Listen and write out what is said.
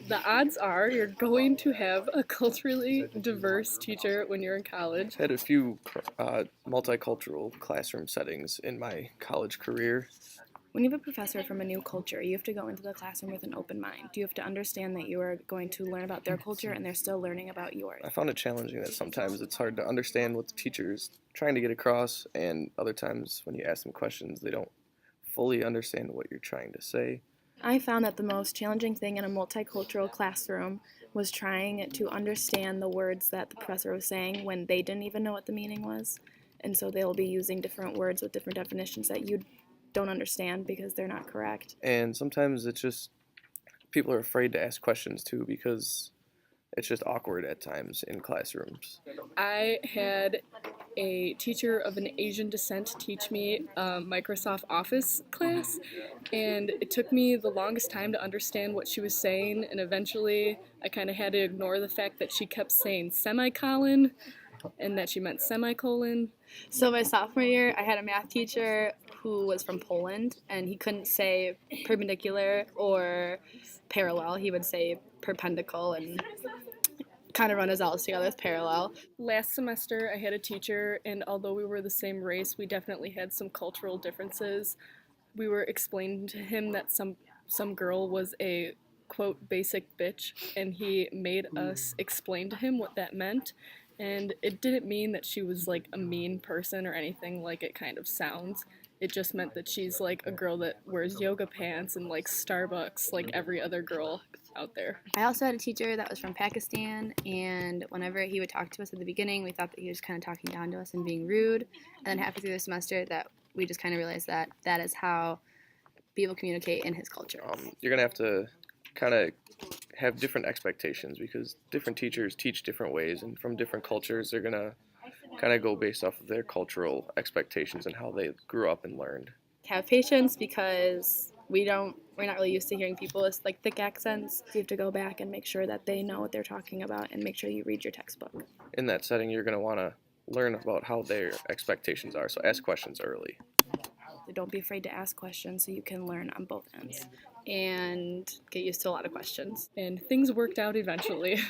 The odds are you're going to have a culturally diverse teacher when you're in college. Had a few multicultural classroom settings in my college career. When you have a professor from a new culture, you have to go into the classroom with an open mind. You have to understand that you are going to learn about their culture and they're still learning about yours. I found it challenging that sometimes it's hard to understand what the teacher's trying to get across, and other times when you ask them questions, they don't fully understand what you're trying to say. I found that the most challenging thing in a multicultural classroom was trying to understand the words that the professor was saying when they didn't even know what the meaning was. And so they'll be using different words with different definitions that you don't understand because they're not correct. And sometimes it's just people are afraid to ask questions too because it's just awkward at times in classrooms. I had a teacher of an Asian descent teach me a Microsoft Office class, and it took me the longest time to understand what she was saying, and eventually I kind of had to ignore the fact that she kept saying semicolon and that she meant semicolon. So my sophomore year, I had a math teacher who was from Poland, and he couldn't say perpendicular or parallel. He would say perpendicle and kind of run his L's together with parallel. Last semester, I had a teacher, and although we were the same race, we definitely had some cultural differences. We were explaining to him that some girl was a quote basic bitch, and he made us explain to him what that meant. And it didn't mean that she was like a mean person or anything like it kind of sounds. It just meant that she's like a girl that wears yoga pants and likes Starbucks like every other girl out there. I also had a teacher that was from Pakistan, and whenever he would talk to us at the beginning, we thought that he was kind of talking down to us and being rude. And then halfway through the semester, that we just kind of realized that that is how people communicate in his culture. You're going to have to kind of have different expectations because different teachers teach different ways, and from different cultures, they're going to kind of go based off of their cultural expectations and how they grew up and learned. Have patience because we're not really used to hearing people with like thick accents. You have to go back and make sure that they know what they're talking about and make sure you read your textbook. In that setting, you're going to want to learn about how their expectations are, so ask questions early. Don't be afraid to ask questions so you can learn on both ends and get used to a lot of questions. And things worked out eventually.